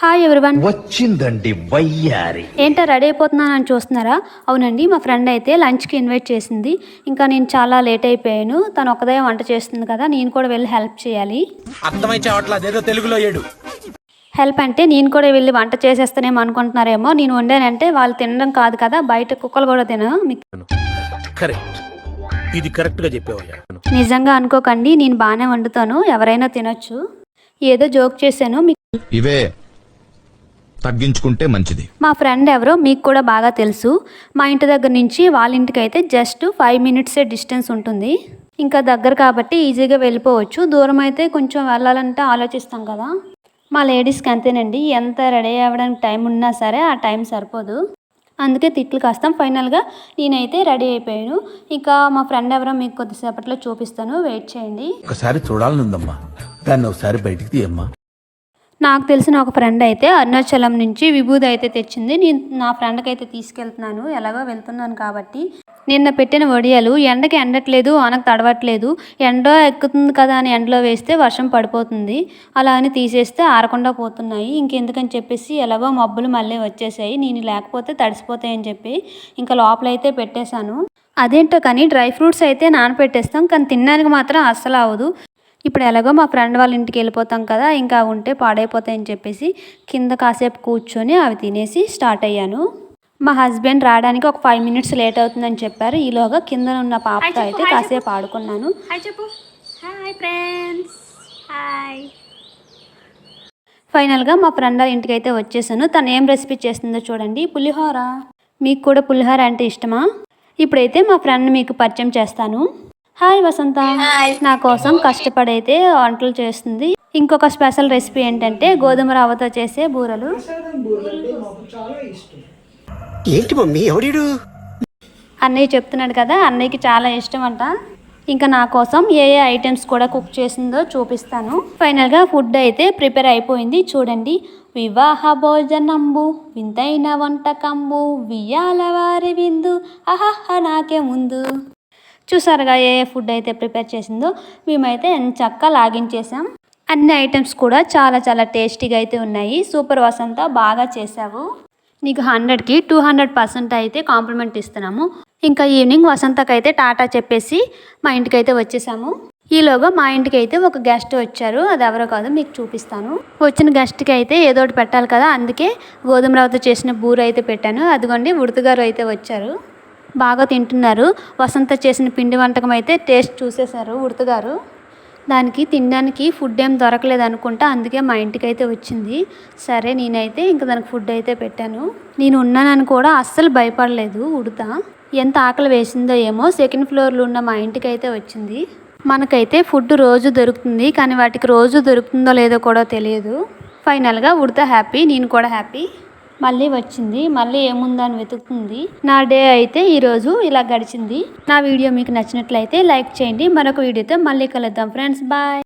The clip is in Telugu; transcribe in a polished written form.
Hi everyone. వచ్చిందండి వయ్యారి. ఏంటో రెడీ అయిపోతున్నానని చూస్తున్నారా? అవునండి, మా ఫ్రెండ్ అయితే లంచ్కి ఇన్వైట్ చేసింది. ఇంకా నేను చాలా లేట్ అయిపోయాను. తను ఒక్కదే వంట చేస్తుంది కదా, నేను కూడా వెళ్ళి హెల్ప్ చేయాలి. తెలుగులో ఏడు హెల్ప్ అంటే నేను కూడా వెళ్ళి వంట చేసేస్తానేమో అనుకుంటున్నారేమో. నేను వండానంటే వాళ్ళు తినడం కాదు కదా, బయట కుక్కలు కూడా నిజంగా అనుకోకండి, నేను బాగానే వండుతాను, ఎవరైనా తినొచ్చు. ఏదో జోక్ చేశాను. ఇవే తగ్గించుకుంటే మంచిది. మా ఫ్రెండ్ ఎవరో మీకు కూడా బాగా తెలుసు. మా ఇంటి దగ్గర నుంచి వాళ్ళ ఇంటికి అయితే జస్ట్ 5 minutes డిస్టెన్స్ ఉంటుంది. ఇంకా దగ్గర కాబట్టి ఈజీగా వెళ్ళిపోవచ్చు. దూరం అయితే కొంచెం వెళ్ళాలంటే ఆలోచిస్తాం కదా. మా లేడీస్కి అంతేనండి, ఎంత రెడీ అవ్వడానికి టైం ఉన్నా సరే ఆ టైం సరిపోదు. అందుకే తిట్లు కాస్తాం. ఫైనల్గా నేనైతే రెడీ అయిపోయాను. ఇంకా మా ఫ్రెండ్ ఎవరో మీకు కొద్దిసేపట్లో చూపిస్తాను, వెయిట్ చేయండి. ఒకసారి చూడాలనుందమ్మా, దాన్ని ఒకసారి బయటికి తీయమ్మా. నాకు తెలిసిన ఒక ఫ్రెండ్ అయితే అరుణాచలం నుంచి విభూది అయితే తెచ్చింది. నేను నా ఫ్రెండ్కి అయితే తీసుకెళ్తున్నాను, ఎలాగో వెళ్తున్నాను కాబట్టి. నిన్న పెట్టిన వడియాలు ఎండకి ఎండట్లేదు, వానకు తడవట్లేదు. ఎండ ఎక్కుతుంది కదా అని ఎండలో వేస్తే వర్షం పడిపోతుంది, అలా అని తీసేస్తే ఆరకుండా పోతున్నాయి. ఇంకెందుకని చెప్పేసి ఎలాగో మబ్బులు మళ్ళీ వచ్చేసాయి. నేను లేకపోతే తడిసిపోతాయని చెప్పి ఇంకా లోపలైతే పెట్టేశాను. అదేంటో కానీ డ్రై ఫ్రూట్స్ అయితే నానపెట్టేస్తాం, కానీ తినడానికి మాత్రం అస్సలు అవ్వదు. ఇప్పుడు ఎలాగో మా ఫ్రెండ్ వాళ్ళ ఇంటికి వెళ్ళిపోతాం కదా, ఇంకా ఉంటే పాడైపోతాయని చెప్పేసి కింద కాసేపు కూర్చొని అవి తినేసి స్టార్ట్ అయ్యాను. మా హస్బెండ్ రావడానికి ఒక 5 minutes లేట్ అవుతుందని చెప్పారు. ఈలోగా కింద ఉన్న పాపతో అయితే కాసేపు ఆడుకున్నాను. ఫైనల్గా మా ఫ్రెండ్ వాళ్ళ ఇంటికి అయితే వచ్చేసాను. తను ఏం రెసిపీ చేస్తుందో చూడండి, పులిహోర. మీకు కూడా పులిహోర అంటే ఇష్టమా? ఇప్పుడైతే మా ఫ్రెండ్ మీకు పరిచయం చేస్తాను. హాయ్ వసంత. నా కోసం కష్టపడైతే వంటలు చేస్తుంది. ఇంకొక స్పెషల్ రెసిపీ ఏంటంటే గోధుమ రవ్వతో చేసే బూరలు. ఏంటి మమ్మీ ఎవడు? అన్నయ్య చెప్తున్నాడు కదా, అన్నయ్యకి చాలా ఇష్టం అంట. ఇంకా నా కోసం ఏ ఐటమ్స్ కూడా కుక్ చేసిందో చూపిస్తాను. ఫైనల్గా ఫుడ్ అయితే ప్రిపేర్ అయిపోయింది. చూడండి, వివాహ భోజనంబు వింతైన వంటకంబు వియ్యాల వారి విందు అహహ నాకే ముందు. చూసారుగా ఏ ఫుడ్ అయితే ప్రిపేర్ చేసిందో. మేమైతే చక్కగా లాగించేసాం. అన్ని ఐటమ్స్ కూడా చాలా చాలా టేస్టీగా అయితే ఉన్నాయి. సూపర్ వసంత, బాగా చేసావు. నీకు 100కి 200% అయితే కాంప్లిమెంట్ ఇస్తున్నాము. ఇంకా ఈవినింగ్ వసంతకి అయితే టాటా చెప్పేసి మా ఇంటికి అయితే వచ్చేసాము. ఈలోగా మా ఇంటికి అయితే ఒక గెస్ట్ వచ్చారు. అది ఎవరో కాదు, మీకు చూపిస్తాను. వచ్చిన గెస్ట్కి అయితే ఏదో ఒకటి పెట్టాలి కదా, అందుకే గోధుమ రవ్వతో చేసిన బూర అయితే పెట్టాను. అదిగోండి ఉడతగారు అయితే వచ్చారు, బాగా తింటున్నారు. వసంత చేసిన పిండి వంటకం అయితే టేస్ట్ చూసేశారు ఉడతగారు. దానికి తినడానికి ఫుడ్ ఏం దొరకలేదు అనుకుంటా, అందుకే మా ఇంటికి అయితే వచ్చింది. సరే నేనైతే ఇంకా దానికి ఫుడ్ అయితే పెట్టాను. నేను ఉన్నానని కూడా అస్సలు భయపడలేదు ఉడత. ఎంత ఆకలి వేసిందో ఏమో. 2nd floorలో ఉన్న మా ఇంటికి అయితే వచ్చింది. మనకైతే ఫుడ్ రోజు దొరుకుతుంది, కానీ వాటికి రోజు దొరుకుతుందో లేదో కూడా తెలియదు. ఫైనల్గా ఉడత హ్యాపీ, నేను కూడా హ్యాపీ. మళ్ళీ వచ్చింది, మళ్ళీ ఏముందని వెతుకుతుంది. నా డే అయితే ఈరోజు ఇలా గడిచింది. నా వీడియో మీకు నచ్చినట్లయితే లైక్ చేయండి. మరొక వీడియోతో మళ్ళీ కలుద్దాం ఫ్రెండ్స్, బాయ్.